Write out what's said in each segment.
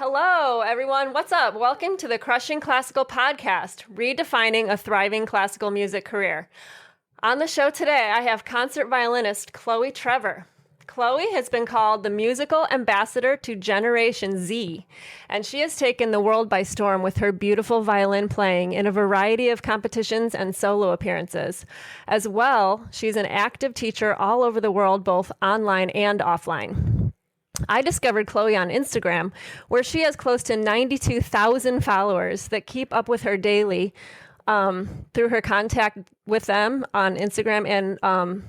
Hello, everyone. What's up? Welcome to the Crushing Classical Podcast, redefining a thriving classical music career. On the show today, I have concert violinist Chloe Trevor. Chloe has been called the musical ambassador to Generation Z, and she has taken the world by storm with her beautiful violin playing in a variety of competitions and solo appearances. As well, she's an active teacher all over the world, both online and offline. I discovered Chloe on Instagram, where she has close to 92,000 followers that keep up with her daily through her contact with them on Instagram and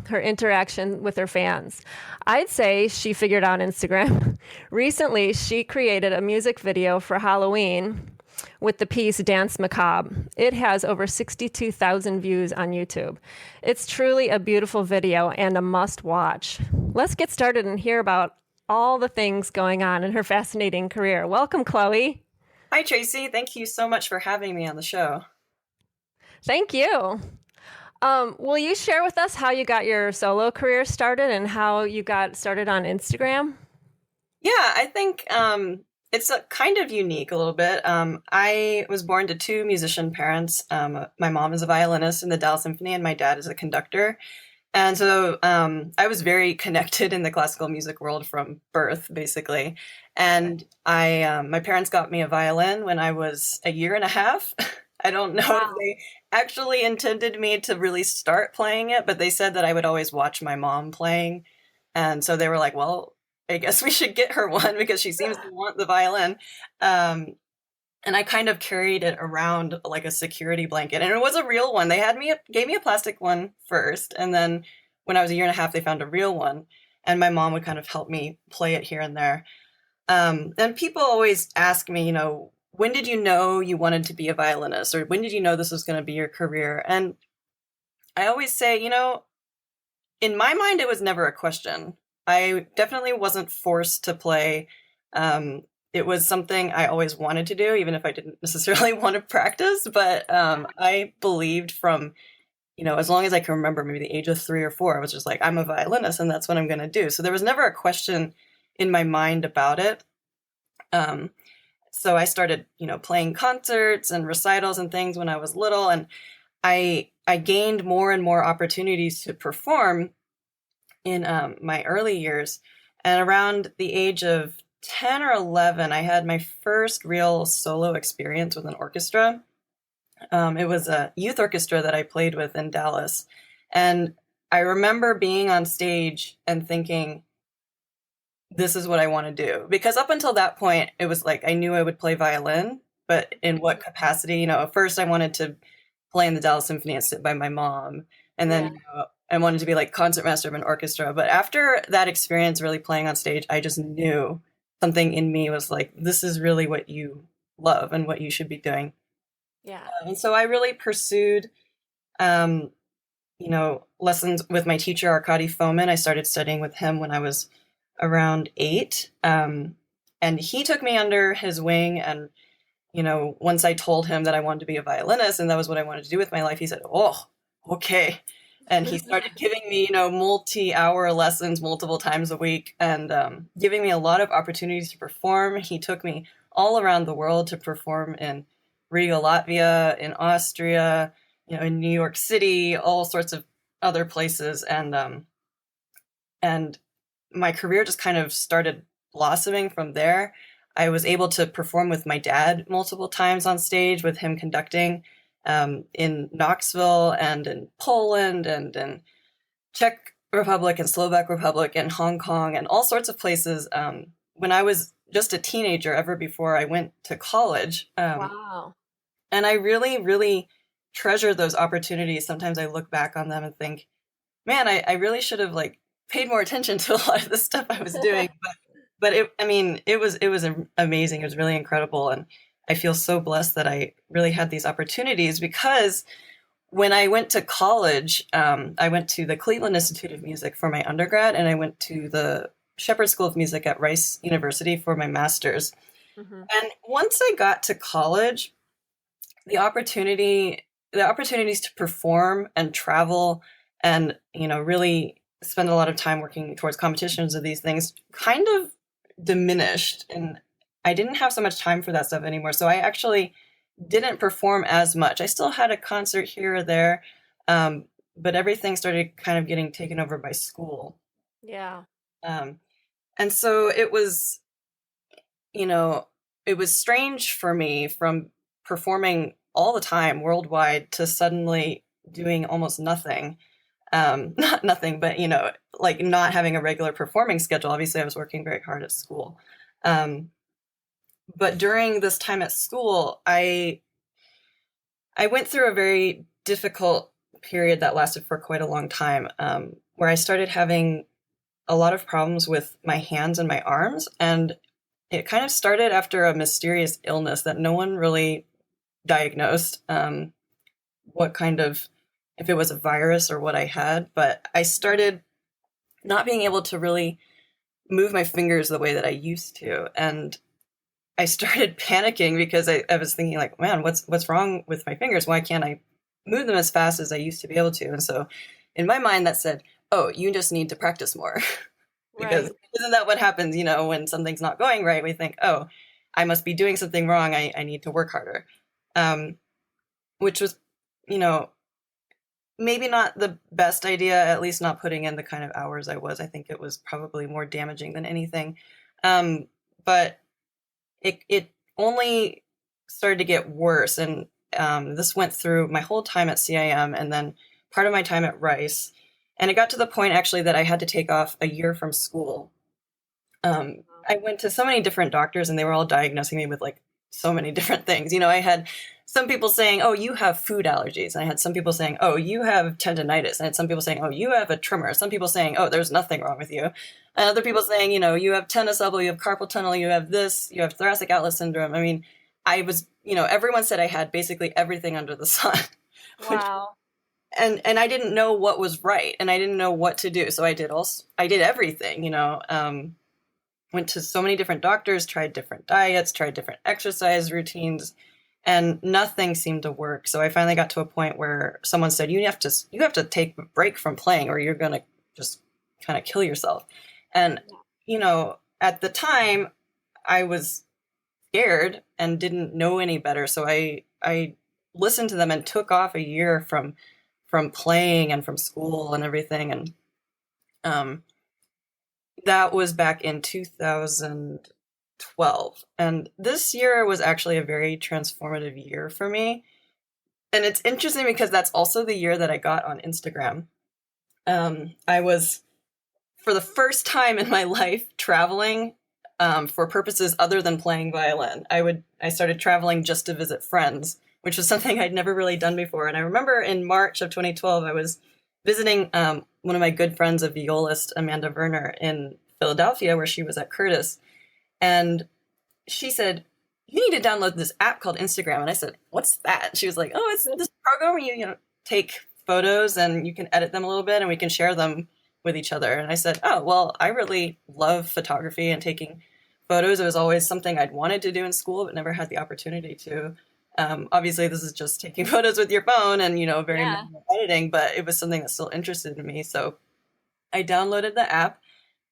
her interaction with her fans. I'd say she figured out Instagram. Recently, she created a music video for Halloween with the piece Dance Macabre. It has over 62,000 views on YouTube. It's truly a beautiful video and a must watch. Let's get started and hear about all the things going on in her fascinating career. Welcome, Chloe. Hi, Tracy. Thank you so much for having me on the show. Thank you. Will you share with us how you got your solo career started and how you got started on Instagram? Yeah, I think it's kind of unique a little bit. I was born to two musician parents. My mom is a violinist in the Dallas Symphony and my dad is a conductor. And so I was very connected in the classical music world from birth, basically. And my parents got me a violin when I was a year and a half. I don't know if they actually intended me to really start playing it, but they said that I would always watch my mom playing. And so they were like, well, I guess we should get her one because she seems to want the violin. And I kind of carried it around like a security blanket. And it was a real one. They gave me a plastic one first. And then when I was a year and a half, they found a real one. And my mom would kind of help me play it here and there. And people always ask me, when did you know you wanted to be a violinist? Or when did you know this was going to be your career? And I always say, in my mind, it was never a question. I definitely wasn't forced to play. It was something I always wanted to do, even if I didn't necessarily want to practice. But I believed from, as long as I can remember, maybe the age of 3 or 4, I was just like, I'm a violinist and that's what I'm going to do. So there was never a question in my mind about it. So I started, playing concerts and recitals and things when I was little. And I gained more and more opportunities to perform in my early years. And around the age of 10 or 11, I had my first real solo experience with an orchestra. It was a youth orchestra that I played with in Dallas. And I remember being on stage and thinking, this is what I want to do. Because up until that point, it was like I knew I would play violin, but in what capacity? At first I wanted to play in the Dallas Symphony and sit by my mom. And then I wanted to be like concertmaster of an orchestra. But after that experience really playing on stage, I just knew something in me was like, this is really what you love and what you should be doing. Yeah. And so I really pursued, lessons with my teacher, Arkady Fomin. I started studying with him when I was around 8. And he took me under his wing. And, once I told him that I wanted to be a violinist and that was what I wanted to do with my life, he said, oh, okay. And he started giving me, multi-hour lessons multiple times a week and giving me a lot of opportunities to perform. He took me all around the world to perform in Riga, Latvia, in Austria, in New York City, all sorts of other places. And my career just kind of started blossoming from there. I was able to perform with my dad multiple times on stage with him conducting. In Knoxville and in Poland and in Czech Republic and Slovak Republic and Hong Kong and all sorts of places when I was just a teenager, ever before I went to college. Wow. And I really, really treasure those opportunities. Sometimes I look back on them and think, man, I really should have paid more attention to a lot of the stuff I was doing. But it was amazing. It was really incredible. And I feel so blessed that I really had these opportunities because when I went to college, I went to the Cleveland Institute of Music for my undergrad, and I went to the Shepherd School of Music at Rice University for my master's. Mm-hmm. And once I got to college, the opportunities to perform and travel and, really spend a lot of time working towards competitions of these things kind of diminished. And I didn't have so much time for that stuff anymore. So I actually didn't perform as much. I still had a concert here or there, but everything started kind of getting taken over by school. Yeah. Um, and so you know, it was strange for me from performing all the time worldwide to suddenly doing almost nothing. Not nothing, but like not having a regular performing schedule. Obviously, I was working very hard at school. Um, but during this time at school, I went through a very difficult period that lasted for quite a long time, where I started having a lot of problems with my hands and my arms, and it kind of started after a mysterious illness that no one really diagnosed, what kind of, if it was a virus or what I had, but I started not being able to really move my fingers the way that I used to. And I started panicking because I was thinking like, man, what's wrong with my fingers? Why can't I move them as fast as I used to be able to? And so in my mind that said, oh, you just need to practice more. Because Right. isn't that what happens, when something's not going right? We think, oh, I must be doing something wrong. I need to work harder. Um, which was, you know, maybe not the best idea, at least not putting in the kind of hours I was. I think it was probably more damaging than anything. But it only started to get worse. And this went through my whole time at CIM and then part of my time at Rice. And it got to the point actually that I had to take off a year from school. I went to so many different doctors and they were all diagnosing me with like so many different things. I had some people saying, oh, you have food allergies. And I had some people saying, oh, you have tendonitis. And I had some people saying, oh, you have a tremor. Some people saying, oh, there's nothing wrong with you. And other people saying, you have tennis elbow, you have carpal tunnel, you have this, you have thoracic outlet syndrome. I mean, I was, everyone said I had basically everything under the sun. Which, Wow. and I didn't know what was right and I didn't know what to do. So I did everything, went to so many different doctors, tried different diets, tried different exercise routines, and nothing seemed to work. So I finally got to a point where someone said, you have to take a break from playing or you're going to just kind of kill yourself. And, at the time I was scared and didn't know any better. So I listened to them and took off a year from playing and from school and everything. And, that was back in 2012. And this year was actually a very transformative year for me. And it's interesting because that's also the year that I got on Instagram. I was, for the first time in my life, traveling for purposes other than playing violin. I started traveling just to visit friends, which was something I'd never really done before. And I remember in March of 2012, I was visiting one of my good friends, a violist, Amanda Werner, in Philadelphia, where she was at Curtis. And she said, you need to download this app called Instagram. And I said, what's that? She was like, oh, it's this program where you take photos and you can edit them a little bit and we can share them with each other. And I said, oh, well, I really love photography and taking photos. It was always something I'd wanted to do in school, but never had the opportunity to. Obviously, this is just taking photos with your phone and, very Yeah. minimal editing, but it was something that still interested in me. So I downloaded the app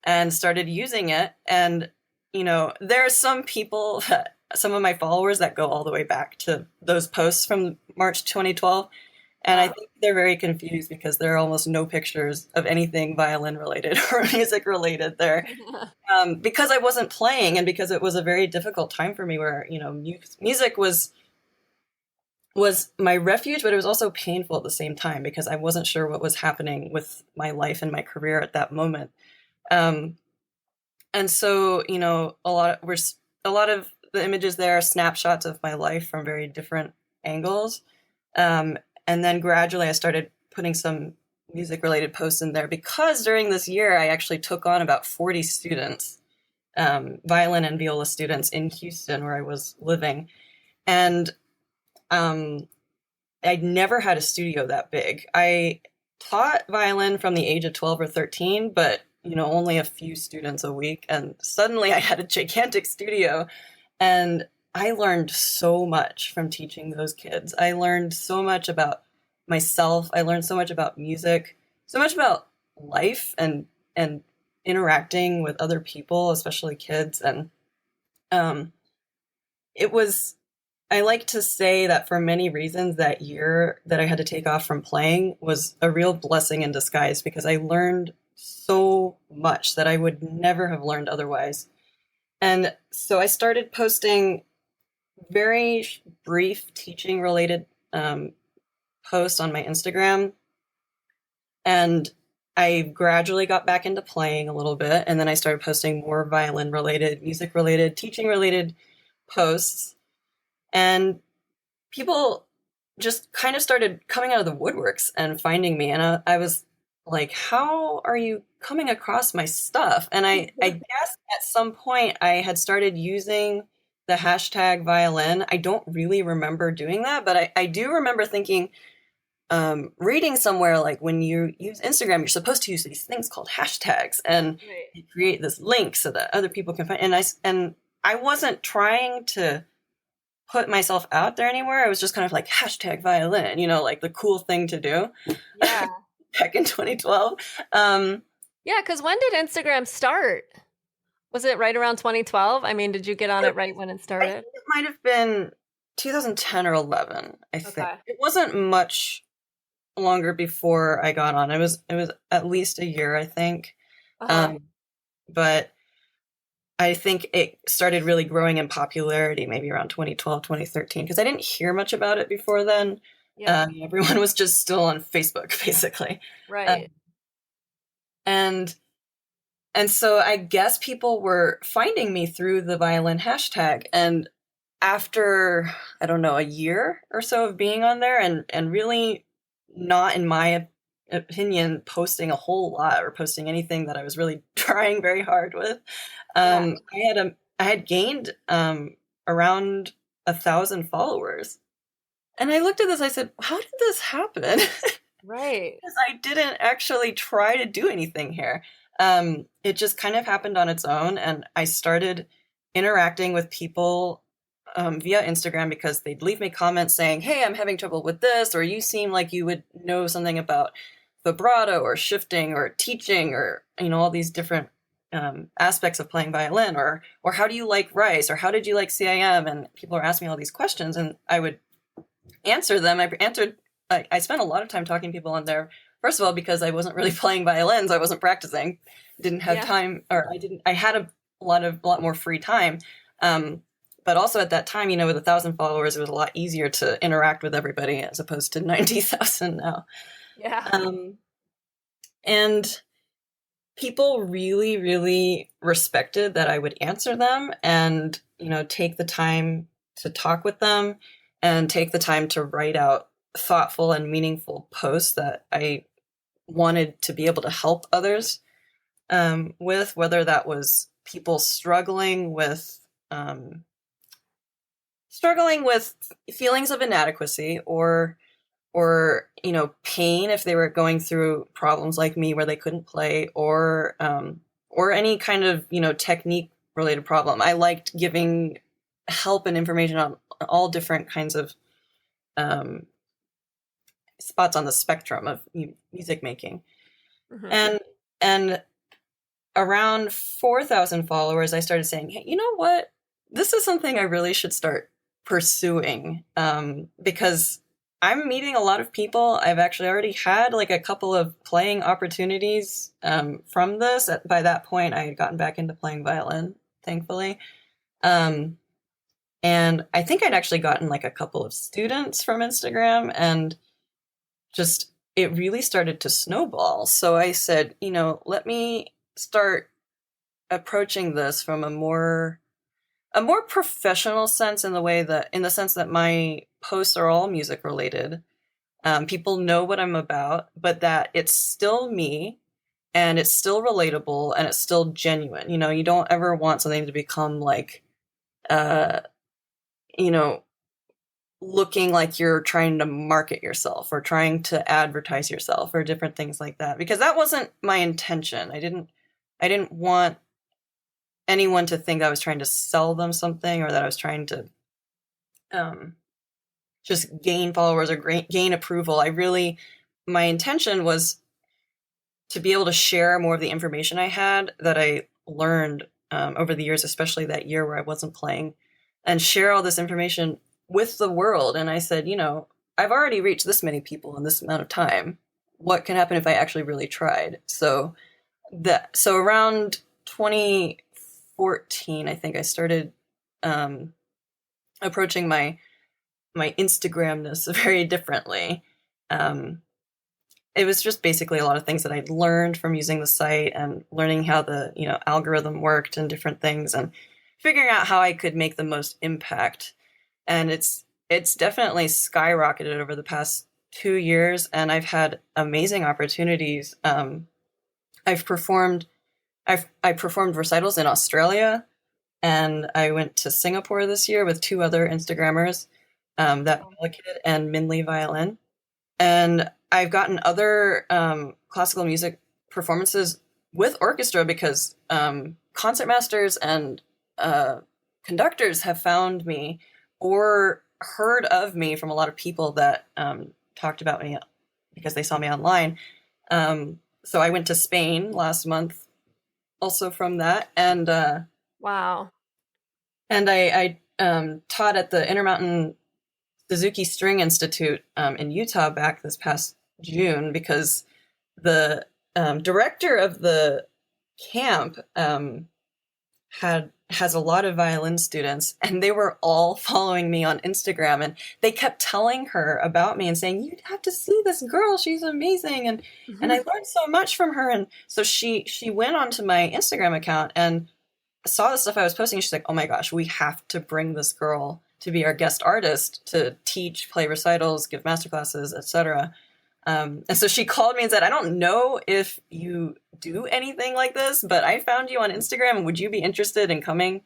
and started using it. And, there are some people, some of my followers that go all the way back to those posts from March 2012. And I Wow. think they're very confused because there are almost no pictures of anything violin related or music related there. Because I wasn't playing and because it was a very difficult time for me where, music was my refuge, but it was also painful at the same time because I wasn't sure what was happening with my life and my career at that moment. Um, and so, a lot of the images there are snapshots of my life from very different angles. Um, and then gradually I started putting some music related posts in there because during this year I actually took on about 40 students, violin and viola students in Houston where I was living. And um, I'd never had a studio that big. I taught violin from the age of 12 or 13, but only a few students a week. And suddenly I had a gigantic studio and I learned so much from teaching those kids. I learned so much about myself. I learned so much about music, so much about life and interacting with other people, especially kids. And it was, I like to say that for many reasons, that year that I had to take off from playing was a real blessing in disguise because I learned so much that I would never have learned otherwise. And so I started posting very brief teaching related posts on my Instagram. And I gradually got back into playing a little bit. And then I started posting more violin related, music related, teaching related posts. And people just kind of started coming out of the woodworks and finding me. And I was like, how are you coming across my stuff? And I guess at some point I had started using the hashtag violin. I don't really remember doing that, but I do remember thinking, reading somewhere like when you use Instagram, you're supposed to use these things called hashtags and you create this link so that other people can find. And I wasn't trying to put myself out there anywhere. I was just kind of like hashtag violin, like the cool thing to do. Yeah. Back in 2012. Yeah, because when did Instagram start? Was it right around 2012? I mean, did you get on it right when it started? It might have been 2010 or 11, I think. Okay. It wasn't much longer before I got on. It was at least a year, I think. But I think it started really growing in popularity maybe around 2012, 2013, because I didn't hear much about it before then. Yeah. Everyone was just still on Facebook, basically. Right. And so I guess people were finding me through the violin hashtag. And after, I don't know, a year or so of being on there and really not, in my opinion, posting a whole lot or posting anything that I was really trying very hard with, I had gained around 1,000 followers. And I looked at this, I said, how did this happen? Right. Because I didn't actually try to do anything here. It just kind of happened on its own. And I started interacting with people via Instagram because they'd leave me comments saying, hey, I'm having trouble with this, or you seem like you would know something about vibrato or shifting or teaching or, all these different aspects of playing violin, or how do you like Rice, or how did you like CIM? And people are asking me all these questions and I would answer them. I spent a lot of time talking to people on there. First of all, because I wasn't really playing violins, I wasn't practicing, didn't have time, or I had a lot more free time. But also at that time, with 1,000 followers, it was a lot easier to interact with everybody as opposed to 90,000 now. Yeah. And people really, really respected that I would answer them and, take the time to talk with them and take the time to write out thoughtful and meaningful posts that I wanted to be able to help others with, whether that was people struggling with feelings of inadequacy or pain if they were going through problems like me where they couldn't play, or any kind of technique related problem. I liked giving help and information on all different kinds of spots on the spectrum of music making. Mm-hmm. And around 4,000 followers, I started saying, hey, you know what? This is something I really should start pursuing, because I'm meeting a lot of people. I've actually already had like a couple of playing opportunities from this. By that point, I had gotten back into playing violin, thankfully. And I think I'd actually gotten like a couple of students from Instagram, and just it really started to snowball. So I said, let me start approaching this from a more professional sense, in the sense that my posts are all music related. People know what I'm about, but that it's still me and it's still relatable and it's still genuine. You don't ever want something to become like, looking like you're trying to market yourself or trying to advertise yourself or different things like that, because that wasn't my intention. I didn't want anyone to think I was trying to sell them something, or that I was trying to just gain followers or gain approval. My intention was to be able to share more of the information I had that I learned over the years, especially that year where I wasn't playing, and share all this information with the world. And I said, I've already reached this many people in this amount of time. What can happen if I actually really tried? So around 2014, I think I started approaching my Instagramness very differently. It was just basically a lot of things that I'd learned from using the site and learning how the algorithm worked and different things, and figuring out how I could make the most impact. And it's definitely skyrocketed over the past 2 years, and I've had amazing opportunities. I've performed I performed recitals in Australia, and I went to Singapore this year with two other Instagrammers, that Kid and Minley Violin. And I've gotten other classical music performances with orchestra because concertmasters and conductors have found me or heard of me from a lot of people that talked about me because they saw me online. So I went to Spain last month also from that. And Wow. and I taught at the Intermountain Suzuki String Institute in Utah back this past June because the director of the camp has a lot of violin students, and they were all following me on Instagram, and they kept telling her about me and saying, "You have to see this girl, she's amazing," and I learned so much from her. And so she went onto my Instagram account and saw the stuff I was posting, and she's like, "Oh my gosh, we have to bring this girl to be our guest artist to teach, play recitals, give masterclasses, etc." And so she called me and said, "I don't know if you do anything like this, but I found you on Instagram, and would you be interested in coming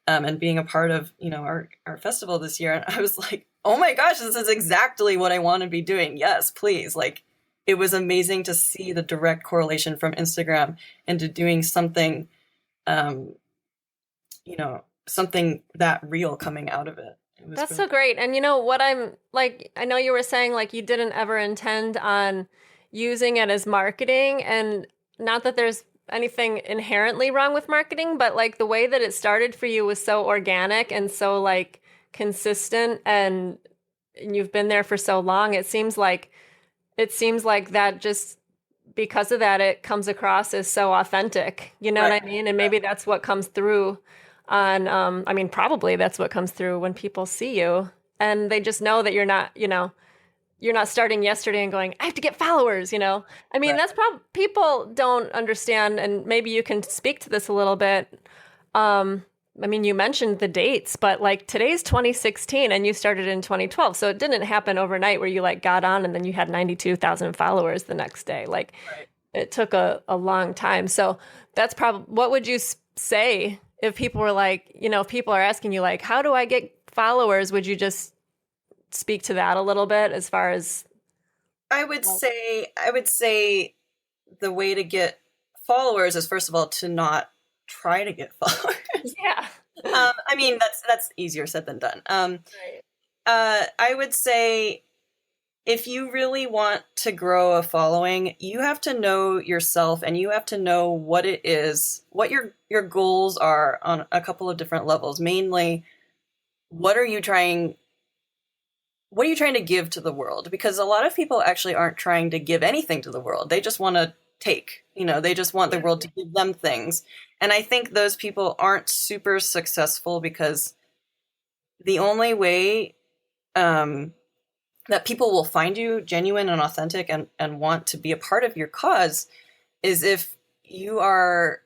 and being a part of our festival this year?" And I was like, "Oh my gosh, this is exactly what I want to be doing. Yes, please." Like, it was amazing to see the direct correlation from Instagram into doing something, something that real coming out of it. That's so great. And you know what I'm like, I know you were saying like you didn't ever intend on using it as marketing, and not that there's anything inherently wrong with marketing, but like the way that it started for you was so organic and so like consistent, and you've been there for so long. It seems like that just because of that it comes across as so authentic. You know Right. what I mean? And maybe that's what comes through on I mean probably that's what comes through when people see you, and they just know that you're not starting yesterday and going, I have to get followers. I mean, Right. that's probably people don't understand, and maybe you can speak to this a little bit. I mean, you mentioned the dates, but like today's 2016 and you started in 2012. So it didn't happen overnight where you like got on and then you had 92,000 followers the next day. Like Right. it took a long time. So that's probably, what would you say if people were like, if people are asking you like, how do I get followers? Would you just speak to that a little bit as far as, I would say the way to get followers is, first of all, to not try to get followers. yeah. I mean, that's easier said than done. Right. I would say if you really want to grow a following, you have to know yourself, and you have to know what it is, what your goals are on a couple of different levels. Mainly, what are you trying to give to the world? Because a lot of people actually aren't trying to give anything to the world. They just want to take, they just want the world to give them things. And I think those people aren't super successful because the only way that people will find you genuine and authentic and want to be a part of your cause is if you are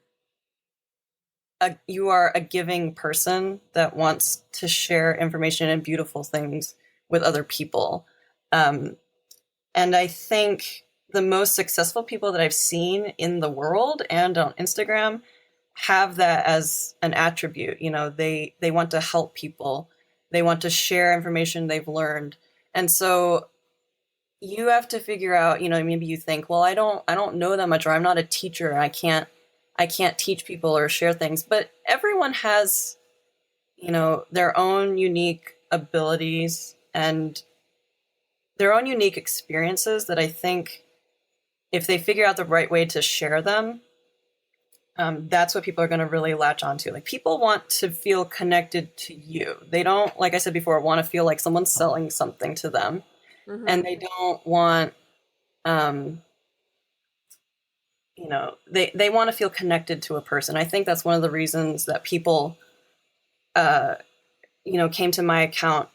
a giving person that wants to share information and beautiful things with other people. And I think the most successful people that I've seen in the world and on Instagram have that as an attribute. They want to help people. They want to share information they've learned. And so you have to figure out, maybe you think, well, I don't know that much, or I'm not a teacher, and I can't teach people or share things. But everyone has, their own unique abilities and their own unique experiences that I think if they figure out the right way to share them, that's what people are going to really latch onto. Like, people want to feel connected to you. They don't, like I said before, want to feel like someone's selling something to them, Hmm. and they don't want, um, they want to feel connected to a person. I think that's one of the reasons that people, uh, came to my account,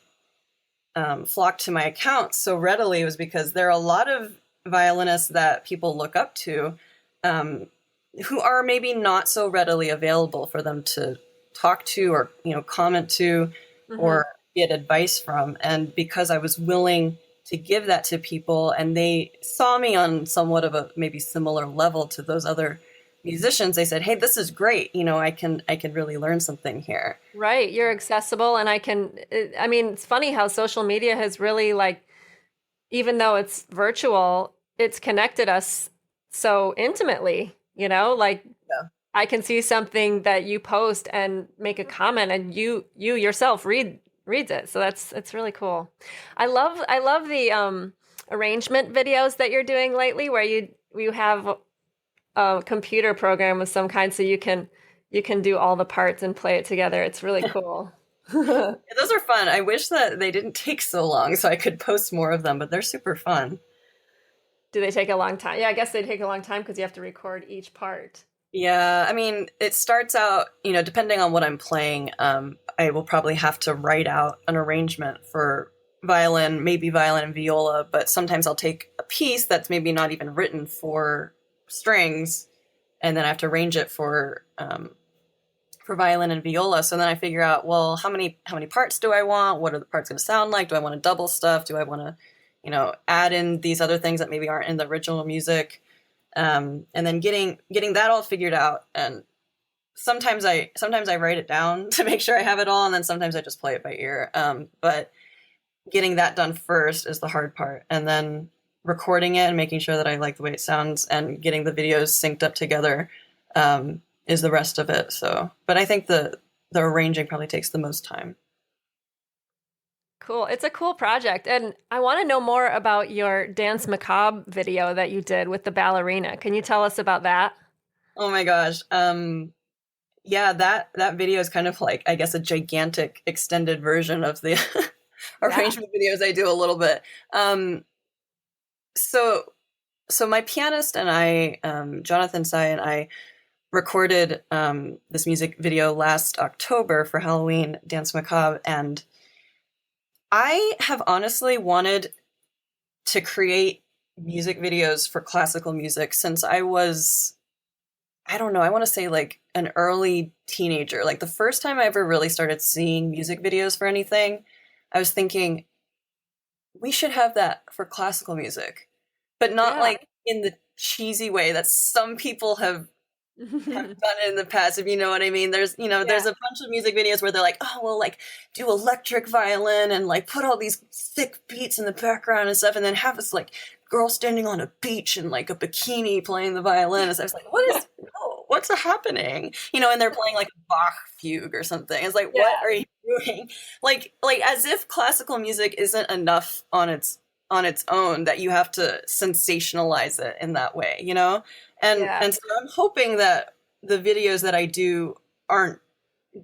flocked to my account so readily, was because there are a lot of violinists that people look up to, um, who are maybe not so readily available for them to talk to, or comment to, Hmm. or get advice from. And because I was willing to give that to people, and they saw me on somewhat of a maybe similar level to those other musicians, they said, "Hey, this is great. I can really learn something here." Right. You're accessible, and I mean, it's funny how social media has really, like, even though it's virtual, it's connected us so intimately, like Yeah. I can see something that you post and make a comment, and you yourself reads it. So it's really cool. I love the arrangement videos that you're doing lately, where you have a computer program of some kind, so you can do all the parts and play it together. It's really cool. Those are fun. I wish that they didn't take so long so I could post more of them, but they're super fun. Do they take a long time? Yeah, I guess they take a long time because you have to record each part. Yeah, I mean, it starts out, depending on what I'm playing, I will probably have to write out an arrangement for violin, maybe violin and viola, but sometimes I'll take a piece that's maybe not even written for strings, and then I have to arrange it for violin and viola. So then I figure out, well, how many parts do I want? What are the parts going to sound like? Do I want to double stuff? Do I want to, add in these other things that maybe aren't in the original music? And then getting that all figured out. And sometimes I write it down to make sure I have it all, and then sometimes I just play it by ear. But getting that done first is the hard part, and then recording it and making sure that I like the way it sounds, and getting the videos synced up together, is the rest of it. So, but I think the arranging probably takes the most time. Cool. It's a cool project. And I want to know more about your Dance Macabre video that you did with the ballerina. Can you tell us about that? Oh my gosh. Yeah, that video is kind of like, I guess, a gigantic extended version of the Yeah. arrangement videos I do a little bit. Um, so so my pianist and I, Jonathan Sai and I, recorded this music video last October for Halloween Dance Macabre, and I have honestly wanted to create music videos for classical music since I was, I don't know, I want to say like an early teenager. Like, the first time I ever really started seeing music videos for anything, I was thinking, we should have that for classical music, but not Yeah. like in the cheesy way that some people have done it in the past, if you know what I mean. There's Yeah. a bunch of music videos where they're like, oh, well, like, do electric violin and like put all these thick beats in the background and stuff, and then have this like girl standing on a beach in like a bikini playing the violin. And so I was like, what's happening? And they're playing like a Bach fugue or something. It's like, what Yeah. are you doing? Like as if classical music isn't enough on its own, that you have to sensationalize it in that way. And Yeah. and so I'm hoping that the videos that I do aren't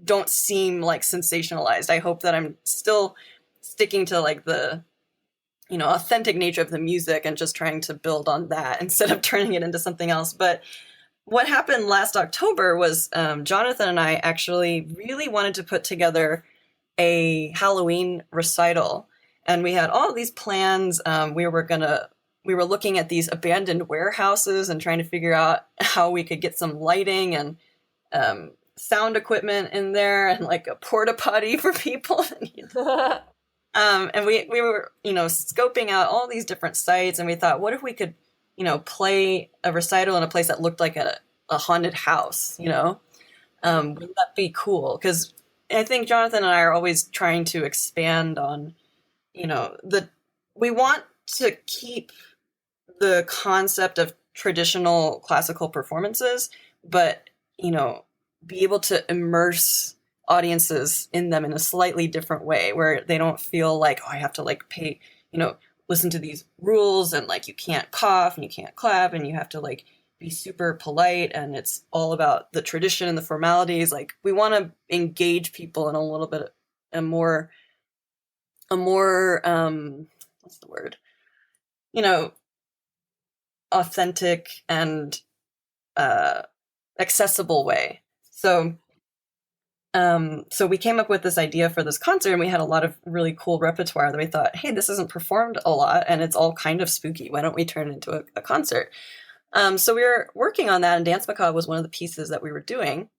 don't seem like sensationalized. I hope that I'm still sticking to like the authentic nature of the music, and just trying to build on that instead of turning it into something else. But what happened last October was, Jonathan and I actually really wanted to put together a Halloween recital, and we had all these plans. We were looking at these abandoned warehouses and trying to figure out how we could get some lighting and, sound equipment in there, and like a porta potty for people. And we were, scoping out all these different sites, and we thought, what if we could, play a recital in a place that looked like a haunted house. Wouldn't that be cool? Because I think Jonathan and I are always trying to expand on, the we want to keep the concept of traditional classical performances, but, be able to immerse audiences in them in a slightly different way, where they don't feel like, oh, I have to like you know, listen to these rules, and like you can't cough and you can't clap and you have to like, be super polite and it's all about the tradition and the formalities. Like we want to engage people in a little bit a more what's the word? You know, authentic and accessible way. So we came up with this idea for this concert, and we had a lot of really cool repertoire that we thought, hey, this isn't performed a lot, and it's all kind of spooky. Why don't we turn it into a concert? So we were working on that, and Dance Macabre was one of the pieces that we were doing.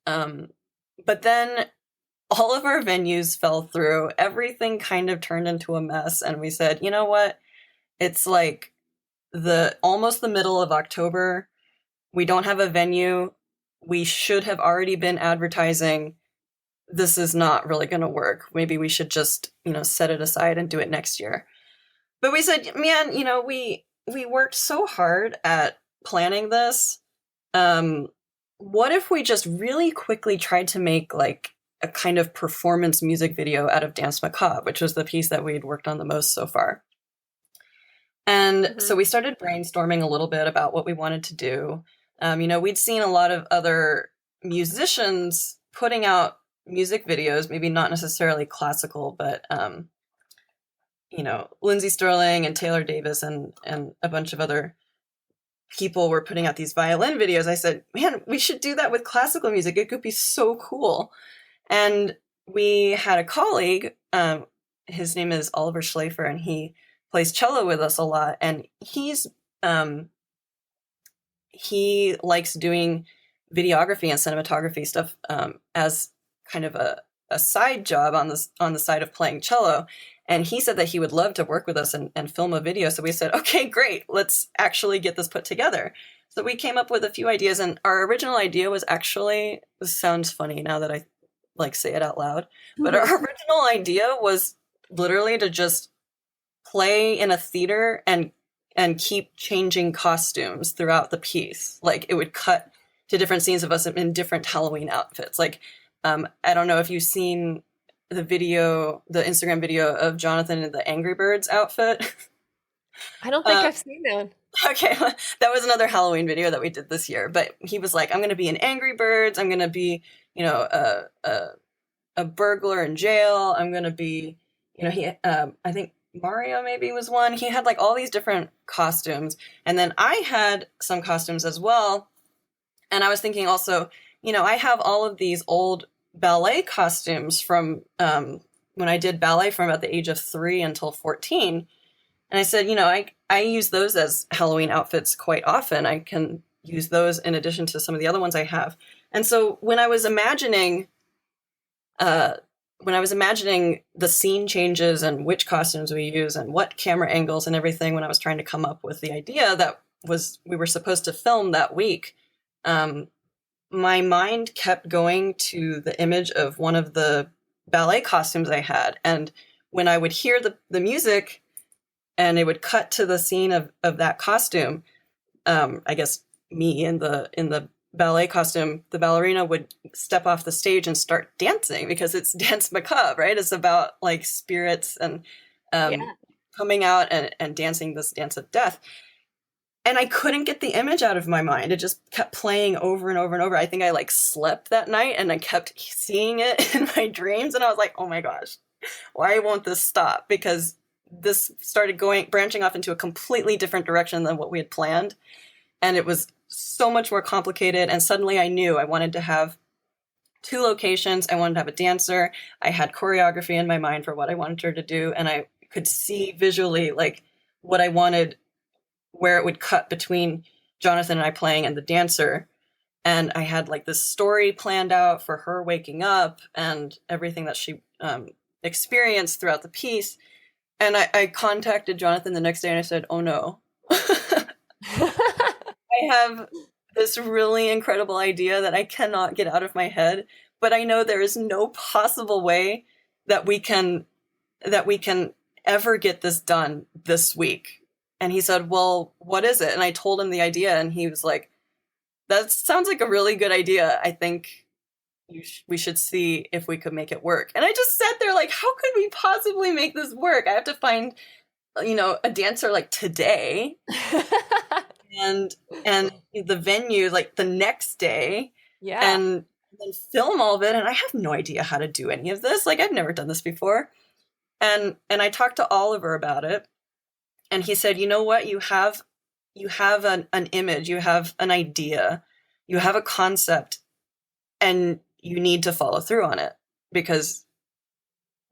But then all of our venues fell through. Everything kind of turned into a mess, and we said, you know what? It's like almost the middle of October. We don't have a venue. We should have already been advertising. This is not really going to work. Maybe we should just, set it aside and do it next year. But we said, man, we worked so hard at planning this. What if we just really quickly tried to make like a kind of performance music video out of Dance Macabre, which was the piece that we'd worked on the most so far. And so we started brainstorming a little bit about what we wanted to do. We'd seen a lot of other musicians putting out music videos, maybe not necessarily classical, but, Lindsey Sterling and Taylor Davis and a bunch of other people were putting out these violin videos. I said, man, we should do that with classical music. It could be so cool. And we had a colleague, his name is Oliver Schlafer, and he plays cello with us a lot. And he likes doing videography and cinematography stuff as kind of a side job on the side of playing cello. And he said that he would love to work with us and film a video. So we said, okay, great, let's actually get this put together. So we came up with a few ideas, and our original idea was actually, this sounds funny now that I like say it out loud, but our original idea was literally to just play in a theater and keep changing costumes throughout the piece. Like it would cut to different scenes of us in different Halloween outfits. Like, I don't know if you've seen the Instagram video of Jonathan in the Angry Birds outfit. I don't think I've seen that one. Okay, that was another Halloween video that we did this year. But he was like, I'm going to be in Angry Birds. I'm going to be, a burglar in jail. I'm going to be, I think Mario maybe was one. He had like all these different costumes. And then I had some costumes as well. And I was thinking also, I have all of these old ballet costumes from when I did ballet from about the age of 3 until 14. And I said, I use those as Halloween outfits quite often. I can use those in addition to some of the other ones I have. And so when I was imagining the scene changes and which costumes we use and what camera angles and everything, when I was trying to come up with the idea that we were supposed to film that week, my mind kept going to the image of one of the ballet costumes I had. And when I would hear the music and it would cut to the scene of that costume, I guess me in the ballet costume, the ballerina would step off the stage and start dancing, because it's Dance Macabre, right? It's about like spirits and coming out and dancing this dance of death. And I couldn't get the image out of my mind. It just kept playing over and over and over. I think I like slept that night and I kept seeing it in my dreams. And I was like, oh my gosh, why won't this stop? Because this started branching off into a completely different direction than what we had planned. And it was so much more complicated. And suddenly I knew I wanted to have 2 locations. I wanted to have a dancer. I had choreography in my mind for what I wanted her to do. And I could see visually like what I wanted, where it would cut between Jonathan and I playing and the dancer. And I had like this story planned out for her waking up and everything that she experienced throughout the piece. And I contacted Jonathan the next day and I said, oh no, I have this really incredible idea that I cannot get out of my head, but I know there is no possible way that we can ever get this done this week. And he said, well, what is it? And I told him the idea, and he was like, that sounds like a really good idea. I think we should see if we could make it work. And I just sat there like, how could we possibly make this work? I have to find, a dancer like today. and the venue like the next day, Yeah. and then film all of it. And I have no idea how to do any of this. Like I've never done this before. And I talked to Oliver about it, and he said, you know what, you have an image, you have an idea, you have a concept, and you need to follow through on it, because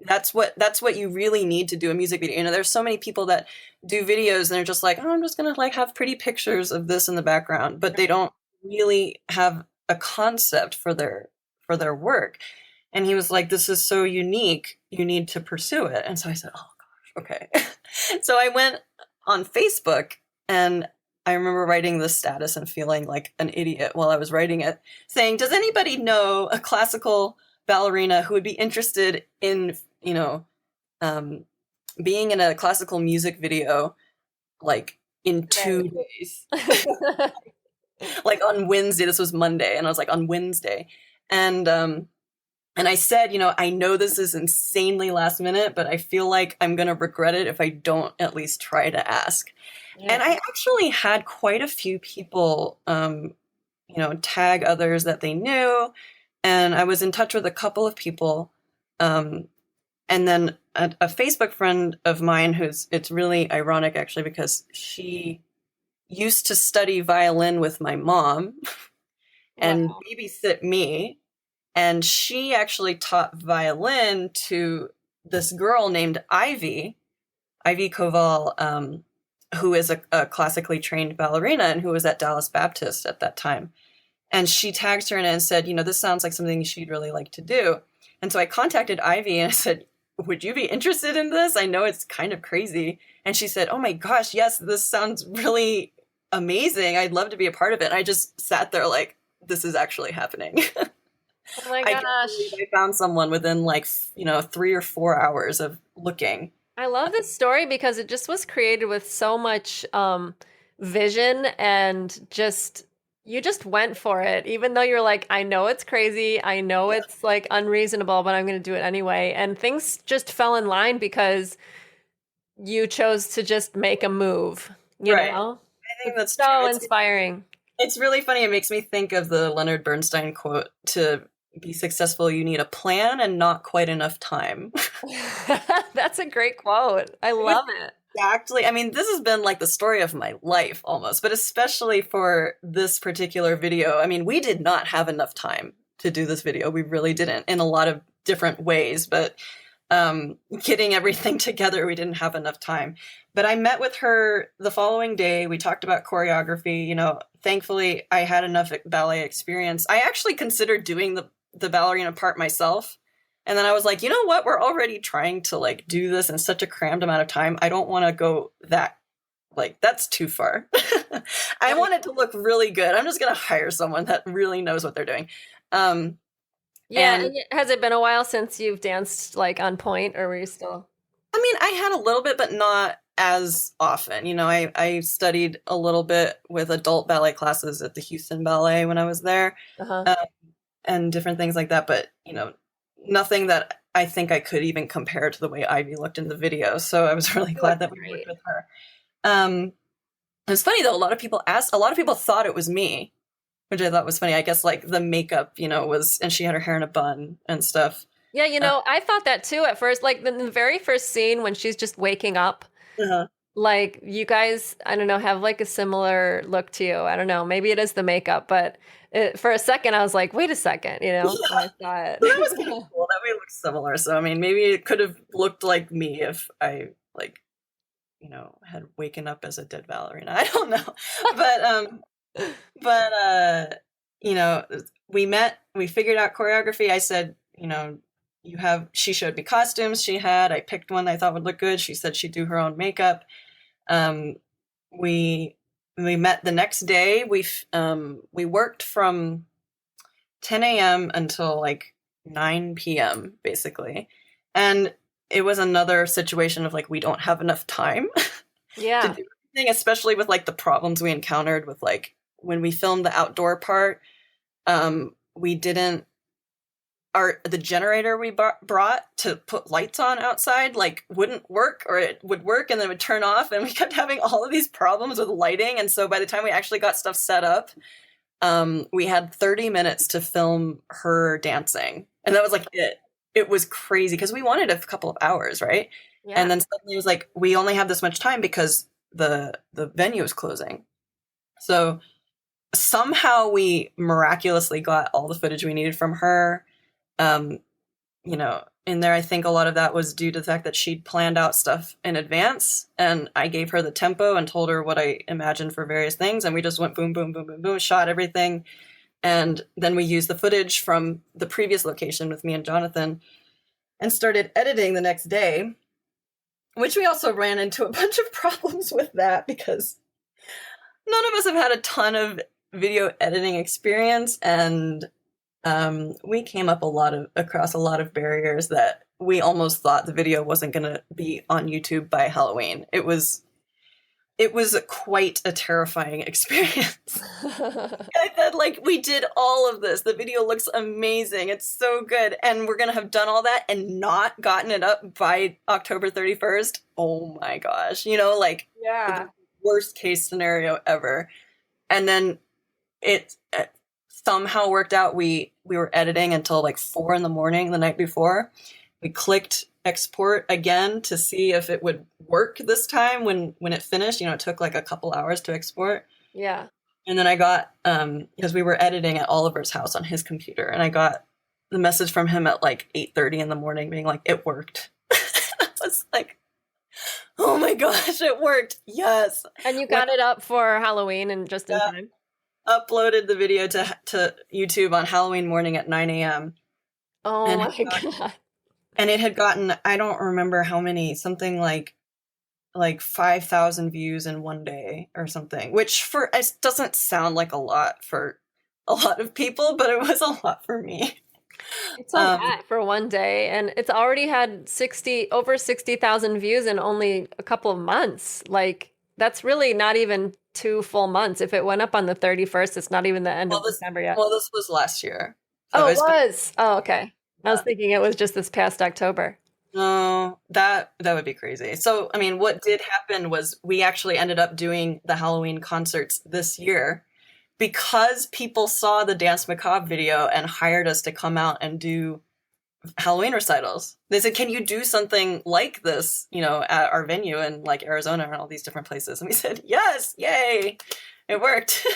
that's what you really need to do a music video. You know, there's so many people that do videos and they're just like, oh, I'm just gonna like have pretty pictures of this in the background, but they don't really have a concept for their work. And he was like, this is so unique, you need to pursue it. And so I said, oh gosh, okay. So I went on Facebook, and I remember writing this status and feeling like an idiot while I was writing it, saying, does anybody know a classical ballerina who would be interested in, you know, being in a classical music video, like in 2 days? Like on Wednesday, this was Monday, and I was like, on Wednesday. And I said, you know, I know this is insanely last minute, but I feel like I'm going to regret it if I don't at least try to ask. Yeah. And I actually had quite a few people, you know, tag others that they knew. And I was in touch with a couple of people. And then a Facebook friend of mine it's really ironic actually, because she used to study violin with my mom and babysit me. And she actually taught violin to this girl named Ivy Koval, who is a classically trained ballerina and who was at Dallas Baptist at that time. And she tagged her in and said, you know, this sounds like something she'd really like to do. And so I contacted Ivy and I said, would you be interested in this? I know it's kind of crazy. And she said, oh my gosh, yes, this sounds really amazing. I'd love to be a part of it. And I just sat there like, this is actually happening. Oh my gosh. I found someone within like, you know, 3 or 4 hours of looking. I love this story because it just was created with so much vision, and you just went for it, even though you're like, I know it's crazy, I know it's like unreasonable, but I'm going to do it anyway. And things just fell in line because you chose to just make a move, you know? I think that's so inspiring. It's really funny. It makes me think of the Leonard Bernstein quote, to be successful, you need a plan and not quite enough time. That's a great quote. I love it. Exactly. I mean, this has been like the story of my life almost, but especially for this particular video. I mean, we did not have enough time to do this video. We really didn't, in a lot of different ways, but getting everything together, we didn't have enough time. But I met with her the following day. We talked about choreography. You know, thankfully I had enough ballet experience. I actually considered doing the ballerina part myself. And then I was like, you know what? We're already trying to like do this in such a crammed amount of time. I don't want to go that's too far. I want it to look really good. I'm just going to hire someone that really knows what they're doing. Yeah. And has it been a while since you've danced like on point, or were you still? I mean, I had a little bit, but not as often. You know, I studied a little bit with adult ballet classes at the Houston Ballet when I was there, and different things like that. But, you know, nothing that I think I could even compare to the way Ivy looked in the video. So I was really glad that we worked with her. It's funny though, a lot of people thought it was me, which I thought was funny. I guess like the makeup, you know, and she had her hair in a bun and stuff. Yeah, you know, I thought that too at first. Like in the very first scene when she's just waking up, like you guys, I don't know, have like a similar look to you. I don't know, maybe it is the makeup, but for a second I was like, wait a second, you know. So I thought that was kind of cool that we looked similar. So I mean, maybe it could have looked like me if I like, you know, had waken up as a dead ballerina. I don't know, but you know, we figured out choreography. I said, you know, she showed me costumes I picked one I thought would look good. She said she'd do her own makeup. We met the next day. We worked from 10 a.m. until like 9 p.m. basically. And it was another situation of like, we don't have enough time to do anything, especially with like the problems we encountered with like when we filmed the outdoor part. We didn't the generator we brought to put lights on outside like wouldn't work, or it would work and then it would turn off, and we kept having all of these problems with lighting. And so by the time we actually got stuff set up, we had 30 minutes to film her dancing, and that was like it was crazy because we wanted a couple of hours, right? Yeah. And then suddenly it was like, we only have this much time because the venue is closing. So somehow we miraculously got all the footage we needed from her. You know, in there, I think a lot of that was due to the fact that she'd planned out stuff in advance, and I gave her the tempo and told her what I imagined for various things, and we just went boom, boom, boom, boom, boom, shot everything. And then we used the footage from the previous location with me and Jonathan and started editing the next day, which we also ran into a bunch of problems with that because none of us have had a ton of video editing experience, and we came up across a lot of barriers that we almost thought the video wasn't going to be on YouTube by Halloween. It was quite a terrifying experience. I said, like, we did all of this. The video looks amazing. It's so good. And we're going to have done all that and not gotten it up by October 31st. Oh my gosh. You know, like, Yeah. the worst case scenario ever. And then it somehow worked out. We were editing until like 4 a.m. the night before. We clicked export again to see if it would work this time when it finished. You know, it took like a couple hours to export. Yeah. And then I got, because we were editing at Oliver's house on his computer, and I got the message from him at like 8:30 in the morning being like, it worked. I was like, oh my gosh, it worked. Yes. And you got it up for Halloween and just in time? Uploaded the video to YouTube on Halloween morning at 9 a.m. Oh my God. And it had gotten, I don't remember how many, something like 5,000 views in one day or something, which for it doesn't sound like a lot for a lot of people, but it was a lot for me. It's a lot for one day, and it's already had over 60,000 views in only a couple of months. Like, that's really not even 2 full months. If it went up on the 31st, it's not even the end of December yet. Well, this was last year. So it was? Oh, okay. I was thinking it was just this past October. No, that would be crazy. So, I mean, what did happen was we actually ended up doing the Halloween concerts this year because people saw the Dance Macabre video and hired us to come out and do Halloween recitals. They said, can you do something like this, you know, at our venue in like Arizona and all these different places? And we said, yes, yay. It worked.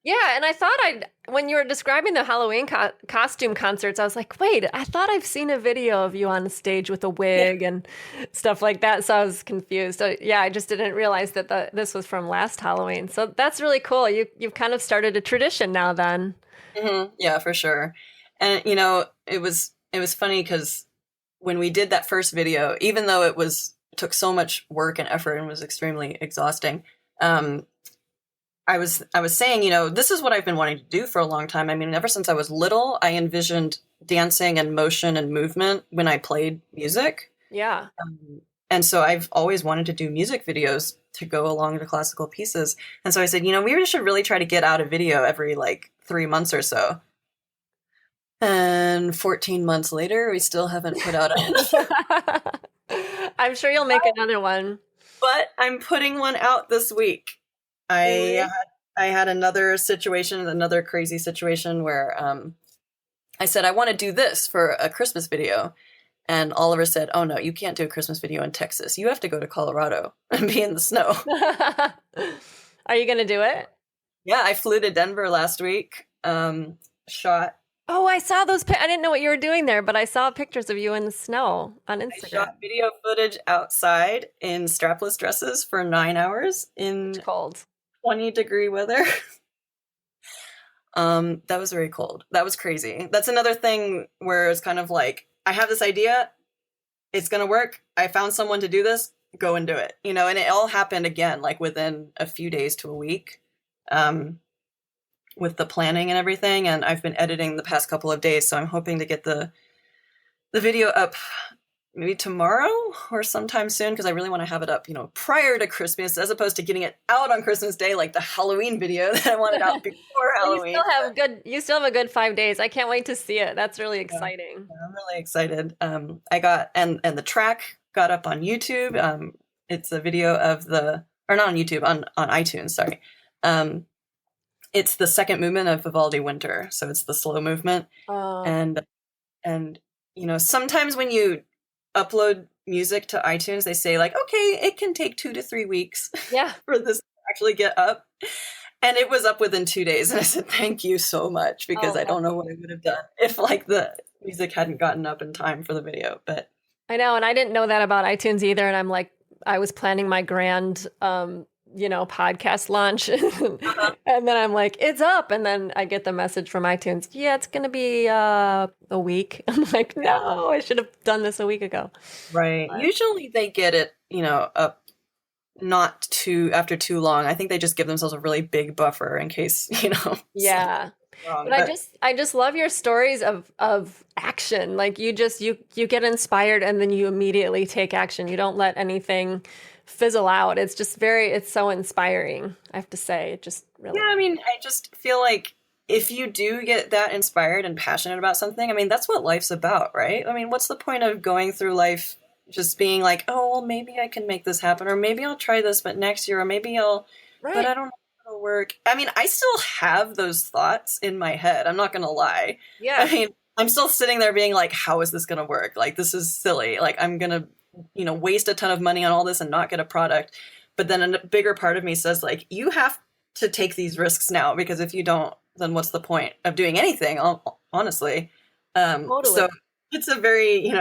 Yeah, and I thought when you were describing the Halloween costume concerts, I was like, wait, I thought I've seen a video of you on the stage with a wig and stuff like that, so I was confused. So yeah, I just didn't realize that this was from last Halloween. So that's really cool. You've kind of started a tradition now then. Mm-hmm. Yeah, for sure. And, you know, it was funny because when we did that first video, even though it took so much work and effort and was extremely exhausting, I was saying, you know, this is what I've been wanting to do for a long time. I mean, ever since I was little, I envisioned dancing and motion and movement when I played music. Yeah. And so I've always wanted to do music videos to go along to classical pieces. And so I said, you know, we should really try to get out a video every like 3 months or so. And 14 months later, we still haven't put out a I'm sure you'll make another one. But I'm putting one out this week. I had another crazy situation where I said, I want to do this for a Christmas video. And Oliver said, oh no, you can't do a Christmas video in Texas. You have to go to Colorado and be in the snow. Are you going to do it? Yeah, I flew to Denver last week, shot. Oh, I saw those. I didn't know what you were doing there, but I saw pictures of you in the snow on Instagram. I shot video footage outside in strapless dresses for 9 hours in cold 20-degree weather. That was very cold. That was crazy. That's another thing where it's kind of like, I have this idea, it's going to work. I found someone to do this, go and do it. You know, and it all happened again, like within a few days to a week, with the planning and everything. And I've been editing the past couple of days, so I'm hoping to get the video up maybe tomorrow or sometime soon, because I really want to have it up, prior to Christmas, as opposed to getting it out on Christmas Day, like the Halloween video that I wanted out before Well, Halloween. you still have a good 5 days. I can't wait to see it. That's really Yeah, exciting. I'm really excited. I got and the track got up on YouTube. It's a video of or not on YouTube, on iTunes. Sorry. It's the second movement of Vivaldi Winter, so it's the slow movement. Oh, And sometimes when you upload music to iTunes, they say like, okay, it can take 2 to 3 weeks yeah. for this to actually get up. And it was up within 2 days. And I said, thank you so much, because Oh, I that's don't know what I would have done if like the music hadn't gotten up in time for the video. But I know, and I didn't know that about iTunes either. And I'm like, I was planning my grand, podcast launch, and then I'm like, it's up, and then I get the message from iTunes, yeah, it's gonna be a week. I'm like, no, I should have done this a week ago. right. But Usually they get it, up not too after too long. I think they just give themselves a really big buffer in case, something's yeah. wrong. But But I just love your stories of action. Like you get inspired and then you immediately take action. You don't let anything fizzle out. It's so inspiring, I have to say. It just yeah, really. I mean, I just feel like if you do get that inspired and passionate about something, I mean, that's what life's about, right? I mean, what's the point of going through life just being like, oh, well, maybe I can make this happen, or maybe I'll try this, but next year, or but Right. I don't know if it'll work. I mean, I still have those thoughts in my head. I'm not going to lie. I Yeah. mean, I'm still sitting there being like, how is this going to work? Like, this is silly. Like, I'm going to, waste a ton of money on all this and not get a product. But then a bigger part of me says, like, you have to take these risks now, because if you don't, then what's the point of doing anything, honestly? So Totally. it's a very,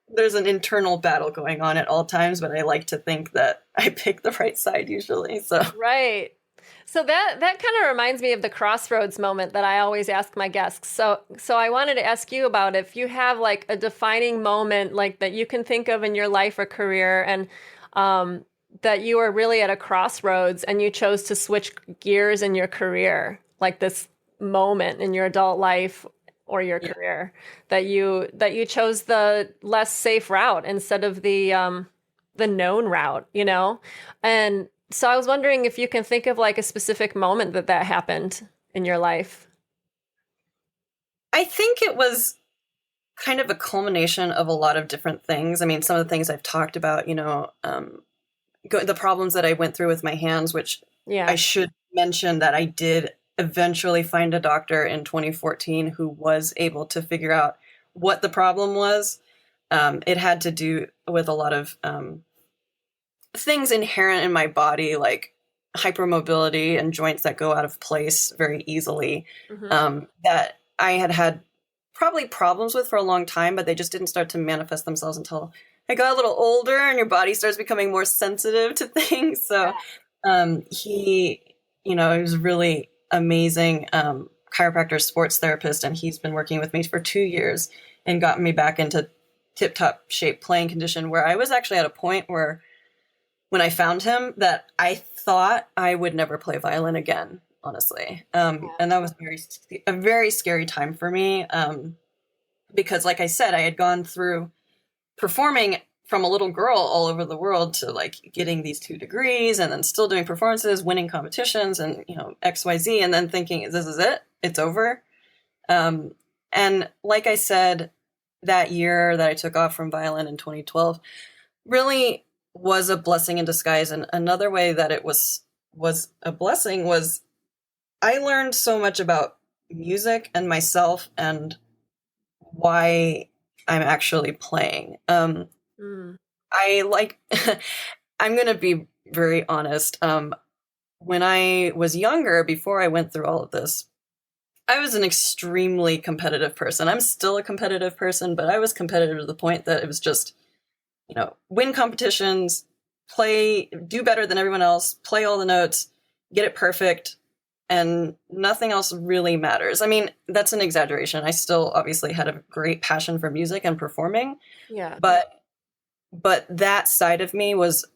there's an internal battle going on at all times, but I like to think that I pick the right side usually. So, Right. So that kind of reminds me of the crossroads moment that I always ask my guests. So I wanted to ask you about if you have like a defining moment like that you can think of in your life or career, and that you are really at a crossroads and you chose to switch gears in your career, like this moment in your adult life or your yeah. career that you chose the less safe route instead of the known route, And so I was wondering if you can think of like a specific moment that happened in your life. I think it was kind of a culmination of a lot of different things. I mean, some of the things I've talked about, the problems that I went through with my hands, which I Yeah. should mention that I did eventually find a doctor in 2014 who was able to figure out what the problem was. It had to do with a lot of things inherent in my body, like hypermobility and joints that go out of place very easily, Hmm. that I had probably problems with for a long time, but they just didn't start to manifest themselves until I got a little older and your body starts becoming more sensitive to things. So he was really amazing chiropractor, sports therapist, and he's been working with me for 2 years and gotten me back into tip-top shape playing condition, where I was actually at a point where when I found him that I thought I would never play violin again, honestly. And that was a very scary time for me, because like I said, I had gone through performing from a little girl all over the world to like getting these 2 degrees and then still doing performances, winning competitions and, XYZ, and then thinking, this is it, it's over. And like I said, that year that I took off from violin in 2012 really was a blessing in disguise. And another way that it was a blessing was I learned so much about music and myself and why I'm actually playing. Mm. I like, I'm going to be very honest. When I was younger, before I went through all of this, I was an extremely competitive person. I'm still a competitive person, but I was competitive to the point that it was just, win competitions, do better than everyone else, play all the notes, get it perfect, and nothing else really matters. I mean, that's an exaggeration. I still obviously had a great passion for music and performing, Yeah. but that side of me was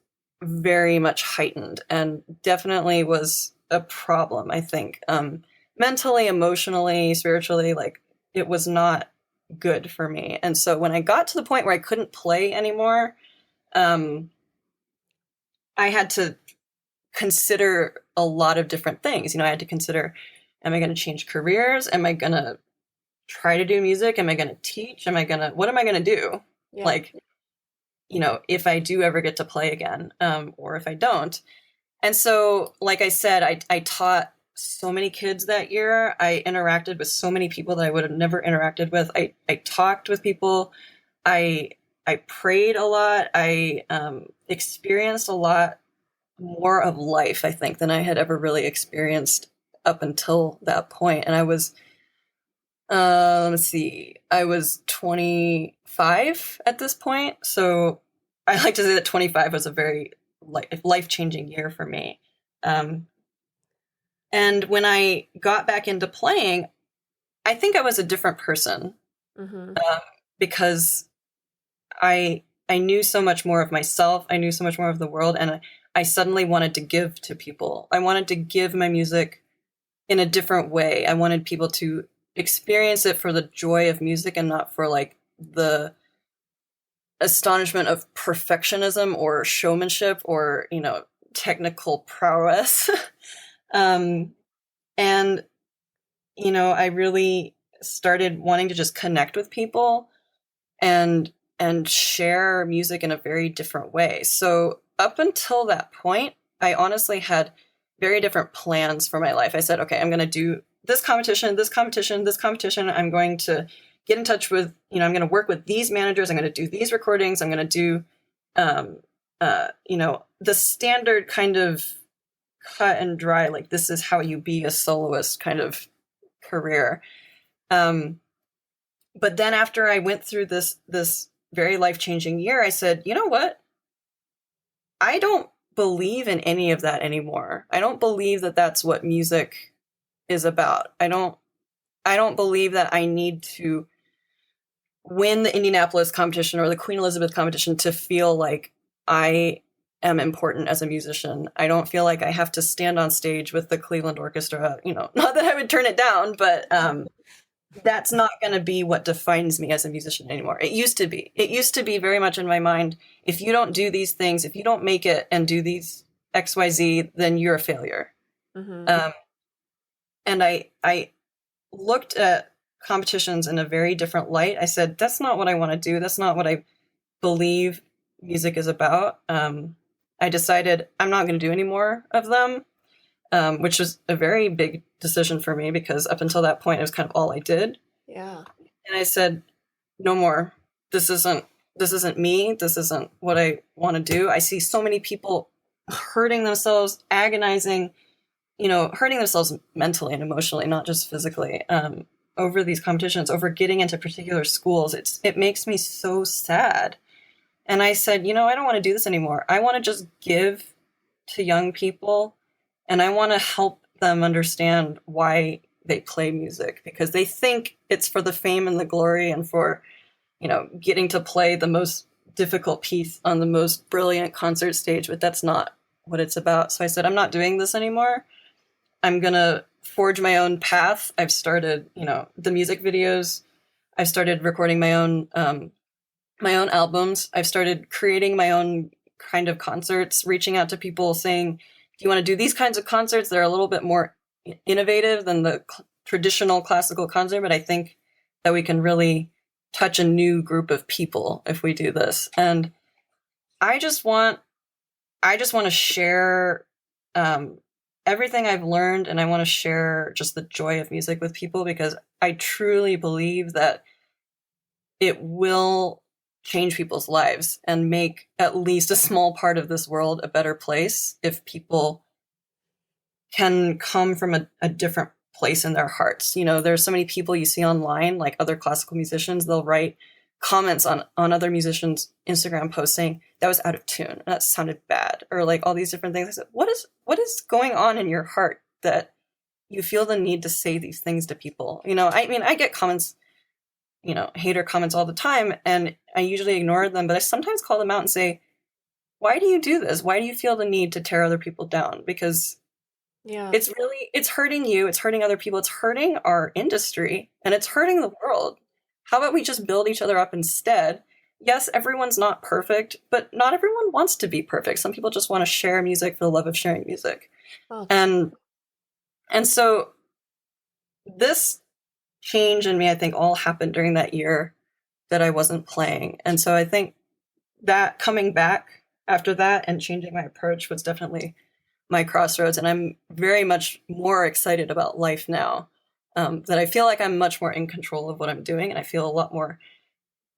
very much heightened and definitely was a problem, I think. Mentally, emotionally, spiritually, like it was not good for me. And so when I got to the point where I couldn't play anymore, I had to consider a lot of different things. I had to consider, am I going to change careers? Am I going to try to do music? Am I going to teach? What am I going to do? Yeah. Like, if I do ever get to play again, or if I don't. And so, like I said, I taught so many kids that year. I interacted with so many people that I would have never interacted with. I talked with people. I prayed a lot. I experienced a lot more of life, I think, than I had ever really experienced up until that point. And I was, let's see, I was 25 at this point. So I like to say that 25 was a very life-changing year for me. And when I got back into playing, I think I was a different person, because I knew so much more of myself. I knew so much more of the world, and I suddenly wanted to give to people. I wanted to give my music in a different way. I wanted people to experience it for the joy of music and not for like the astonishment of perfectionism or showmanship or, technical prowess. And, I really started wanting to just connect with people and share music in a very different way. So up until that point, I honestly had very different plans for my life. I said, okay, I'm going to do this competition, this competition, this competition. I'm going to get in touch with, I'm going to work with these managers. I'm going to do these recordings. I'm going to do, the standard kind of cut and dry, like this is how you be a soloist kind of career. But then after I went through this very life-changing year, I said, you know what? I don't believe in any of that anymore. I don't believe that that's what music is about. I don't believe that I need to win the Indianapolis competition or the Queen Elizabeth competition to feel like I am important as a musician. I don't feel like I have to stand on stage with the Cleveland Orchestra, not that I would turn it down, but that's not going to be what defines me as a musician anymore. It used to be. It used to be very much in my mind, if you don't do these things, if you don't make it and do these XYZ, then you're a failure. And I looked at competitions in a very different light. I said, that's not what I want to do. That's not what I believe music is about. I decided I'm not going to do any more of them, which was a very big decision for me because up until that point, it was kind of all I did. Yeah. And I said, no more. This isn't me. This isn't what I want to do. I see so many people hurting themselves, agonizing, hurting themselves mentally and emotionally, not just physically, over these competitions, over getting into particular schools. It makes me so sad. And I said, I don't want to do this anymore. I want to just give to young people, and I want to help them understand why they play music, because they think it's for the fame and the glory and for, getting to play the most difficult piece on the most brilliant concert stage, but that's not what it's about. So I said, I'm not doing this anymore. I'm going to forge my own path. I've started, the music videos. I've started recording my own albums. I've started creating my own kind of concerts, reaching out to people saying, do you want to do these kinds of concerts? They're a little bit more innovative than the traditional classical concert, but I think that we can really touch a new group of people if we do this. And I just want to share everything I've learned, and I want to share just the joy of music with people, because I truly believe that it will change people's lives and make at least a small part of this world a better place if people can come from a different place in their hearts. There's so many people you see online, like other classical musicians, they'll write comments on other musicians' Instagram posts saying that was out of tune, that sounded bad, or like all these different things. I said, what is going on in your heart that you feel the need to say these things to people? I get comments, hater comments all the time, and I usually ignore them, but I sometimes call them out and say, why do you do this? Why do you feel the need to tear other people down? Because it's hurting you, it's hurting other people, it's hurting our industry, and it's hurting the world. how about we just build each other up instead? Yes, everyone's not perfect, but not everyone wants to be perfect. Some people just want to share music for the love of sharing music. Oh, And so this change in me, I think, all happened during that year that I wasn't playing. And so I think that coming back after that and changing my approach was definitely my crossroads. And I'm very much more excited about life now, that I feel like I'm much more in control of what I'm doing. And I feel a lot more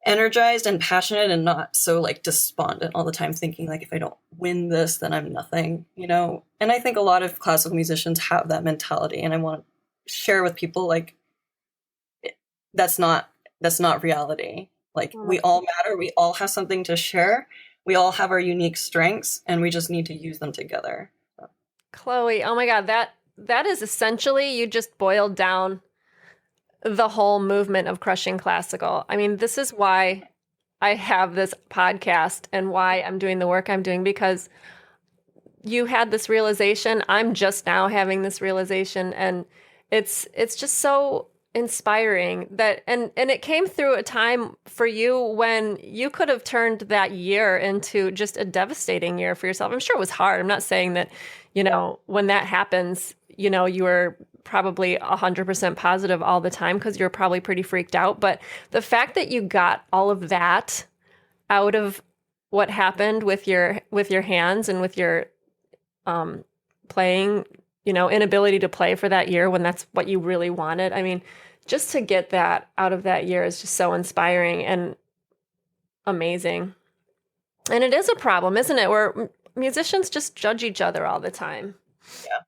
energized and passionate and not so like despondent all the time thinking like if I don't win this then I'm nothing, you know. And I think a lot of classical musicians have that mentality, and I want to share with people like that's not reality. Like we all matter, we all have something to share, we all have our unique strengths, and we just need to use them together. So. Chloe, oh my God, that is essentially, you just boiled down the whole movement of crushing classical. I mean, this is why I have this podcast and why I'm doing the work I'm doing, because you had this realization. I'm just now having this realization, and it's just so inspiring that and it came through a time for you when you could have turned that year into just a devastating year for yourself. I'm sure it was hard. I'm not saying that, you know, when that happens, you know, you were probably 100% positive all the time because you're probably pretty freaked out. But the fact that you got all of that out of what happened with your hands and with your playing, you know, inability to play for that year when that's what you really wanted. I mean, just to get that out of that year is just so inspiring and amazing. And it is a problem, isn't it? Where musicians just judge each other all the time. Yeah.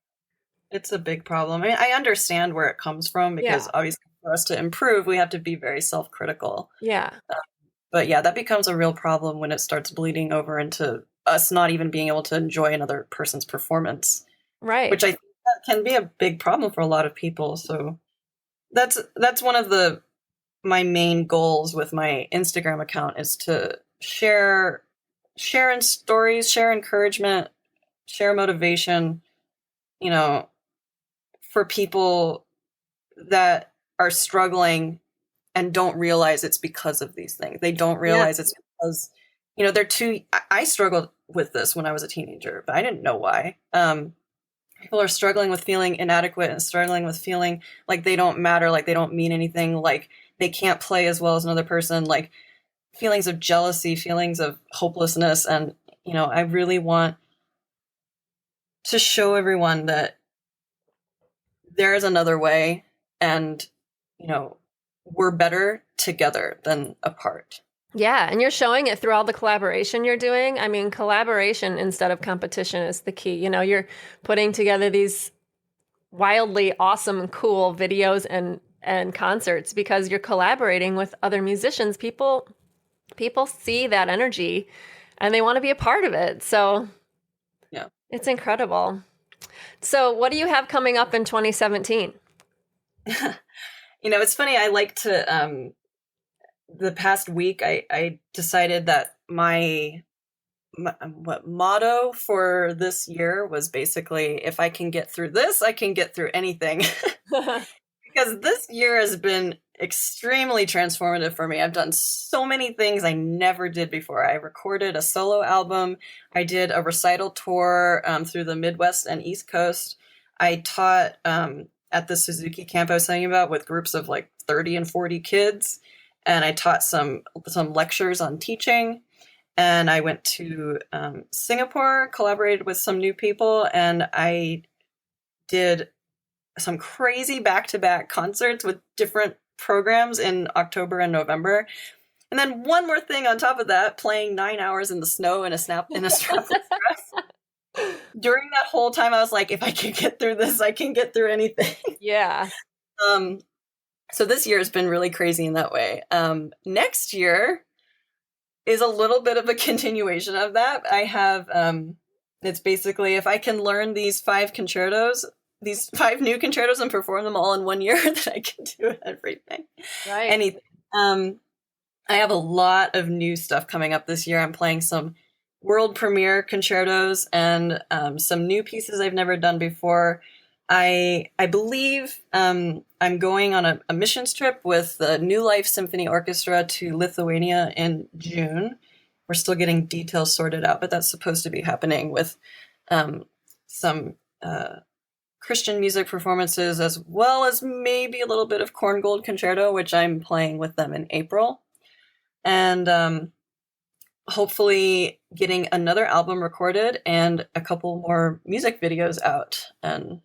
It's a big problem. I mean, I understand where it comes from because obviously for us to improve, we have to be very self-critical. Yeah. But yeah, that becomes a real problem when it starts bleeding over into us not even being able to enjoy another person's performance. Right. Which I think that can be a big problem for a lot of people. So that's one of my main goals with my Instagram account is to share in stories, share encouragement, share motivation, you know, for people that are struggling and don't realize it's because of these things. They don't realize it's because, you know, I struggled with this when I was a teenager, but I didn't know why. People are struggling with feeling inadequate and struggling with feeling like they don't matter, like they don't mean anything, like they can't play as well as another person, like feelings of jealousy, feelings of hopelessness. And, you know, I really want to show everyone that there is another way, and, you know, we're better together than apart. Yeah, and you're showing it through all the collaboration you're doing. I mean, collaboration instead of competition is the key. You know, you're putting together these wildly awesome, cool videos and concerts because you're collaborating with other musicians. People see that energy and they want to be a part of it. So yeah, it's incredible. So what do you have coming up in 2017? You know, it's funny. I like to, the past week, I decided that my motto for this year was basically, if I can get through this, I can get through anything. Because this year has been extremely transformative for me. I've done so many things I never did before. I recorded a solo album. I did a recital tour through the Midwest and East Coast. I taught at the Suzuki camp I was telling you about with groups of like 30 and 40 kids. And I taught some lectures on teaching. And I went to Singapore, collaborated with some new people, and I did some crazy back-to-back concerts with different programs in October and November. And then one more thing on top of that, playing 9 hours in the snow in a strapless dress. During that whole time, I was like, if I can get through this, I can get through anything. Yeah. So this year has been really crazy in that way. Next year is a little bit of a continuation of that. I have, it's basically, if I can learn these 5 new concertos and perform them all in 1 year, then I can do everything. Right. Anything. I have a lot of new stuff coming up this year. I'm playing some world premiere concertos and some new pieces I've never done before. I believe I'm going on a missions trip with the New Life Symphony Orchestra to Lithuania in June. We're still getting details sorted out, but that's supposed to be happening with some Christian music performances, as well as maybe a little bit of Korngold Concerto, which I'm playing with them in April. And hopefully getting another album recorded and a couple more music videos out. And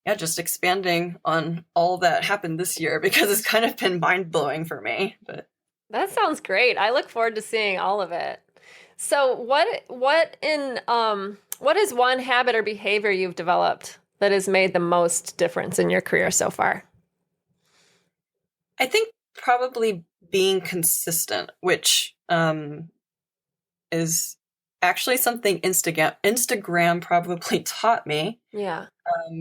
yeah, just expanding on all that happened this year because it's kind of been mind-blowing for me. But That sounds great. I look forward to seeing all of it. So what is one habit or behavior you've developed that has made the most difference in your career so far? I think probably being consistent, which is actually something Instagram probably taught me. Yeah.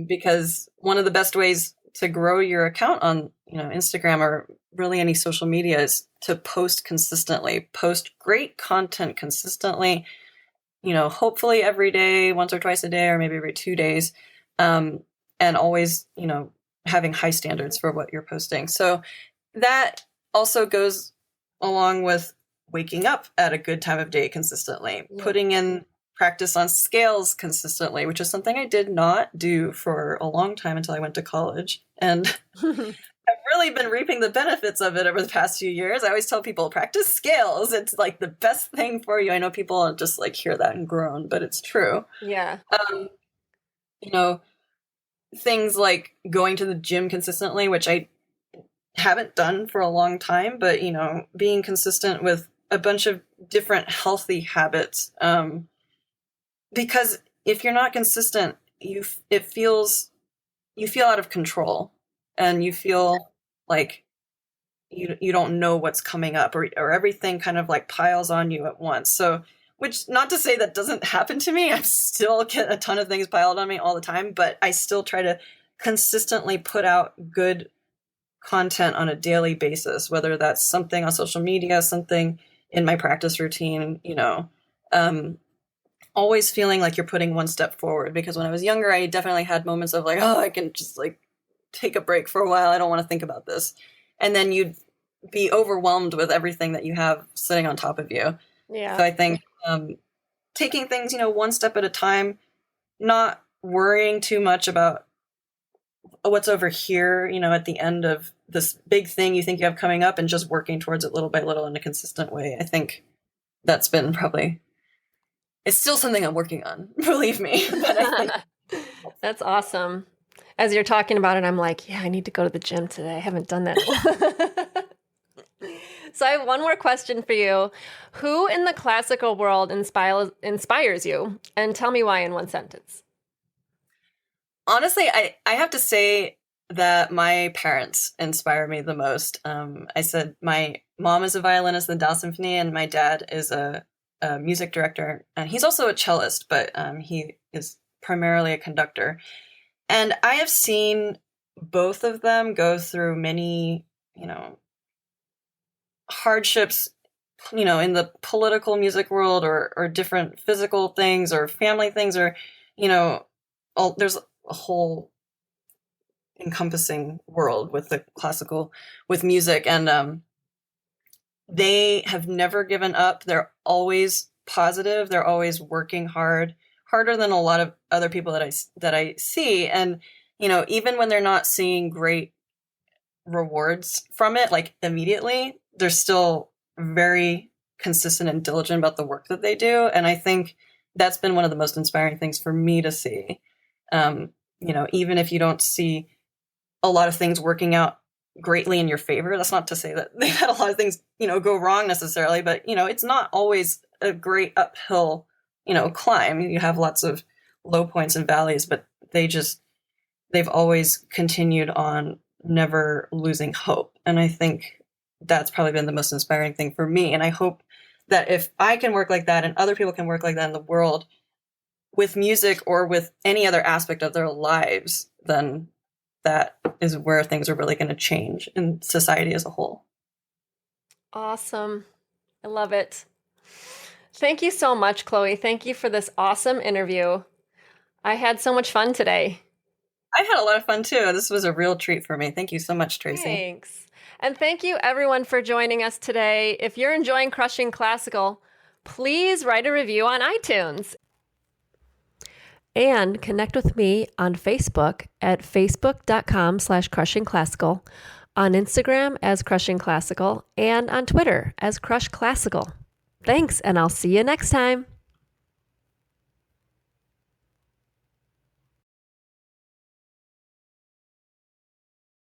Because one of the best ways to grow your account on Instagram or really any social media is to post consistently, post great content consistently, hopefully every day, once or twice a day, or maybe every 2 days, and always having high standards for what you're posting. So that also goes along with waking up at a good time of day consistently, putting in practice on scales consistently, which is something I did not do for a long time until I went to college. And I've really been reaping the benefits of it over the past few years. I always tell people, practice scales. It's like the best thing for you. I know people just like hear that and groan, but it's true. Yeah. You know, things like going to the gym consistently, which I haven't done for a long time, but being consistent with a bunch of different healthy habits. Because if you're not consistent, you feel out of control, and you feel like you don't know what's coming up, or everything kind of like piles on you at once. So, which, not to say that doesn't happen to me. I still get a ton of things piled on me all the time, but I still try to consistently put out good content on a daily basis, whether that's something on social media, something in my practice routine, always feeling like you're putting one step forward. Because when I was younger, I definitely had moments of like, oh, I can just like take a break for a while. I don't want to think about this. And then you'd be overwhelmed with everything that you have sitting on top of you. Yeah. So I think taking things, one step at a time, not worrying too much about what's over here, at the end of this big thing you think you have coming up, and just working towards it little by little in a consistent way. I think that's been probably, it's still something I'm working on, believe me. But I think that's awesome. As you're talking about it, I'm like, yeah, I need to go to the gym today. I haven't done that. So I have one more question for you. Who in the classical world inspires you? And tell me why in one sentence. Honestly, I have to say that my parents inspire me the most. I said my mom is a violinist in the Dallas Symphony, and my dad is a music director, and he's also a cellist, but he is primarily a conductor. And I have seen both of them go through many, hardships, in the political music world, or different physical things or family things, or, there's a whole encompassing world with the classical, with music. And they have never given up. They're always positive. They're always working harder than a lot of other people that I see. And, even when they're not seeing great rewards from it, like immediately, they're still very consistent and diligent about the work that they do. And I think that's been one of the most inspiring things for me to see. Even if you don't see a lot of things working out greatly in your favor, that's not to say that they've had a lot of things, go wrong necessarily, but, it's not always a great uphill, climb. You have lots of low points and valleys, but they've always continued on, never losing hope. And I think that's probably been the most inspiring thing for me. And I hope that if I can work like that and other people can work like that in the world with music or with any other aspect of their lives, then that is where things are really going to change in society as a whole. Awesome. I love it. Thank you so much, Chloe. Thank you for this awesome interview. I had so much fun today. I had a lot of fun too. This was a real treat for me. Thank you so much, Tracy. Thanks. And thank you everyone for joining us today. If you're enjoying Crushing Classical, please write a review on iTunes. And connect with me on Facebook at facebook.com/crushingclassical, on Instagram as Crushing Classical, and on Twitter as Crush Classical. Thanks, and I'll see you next time.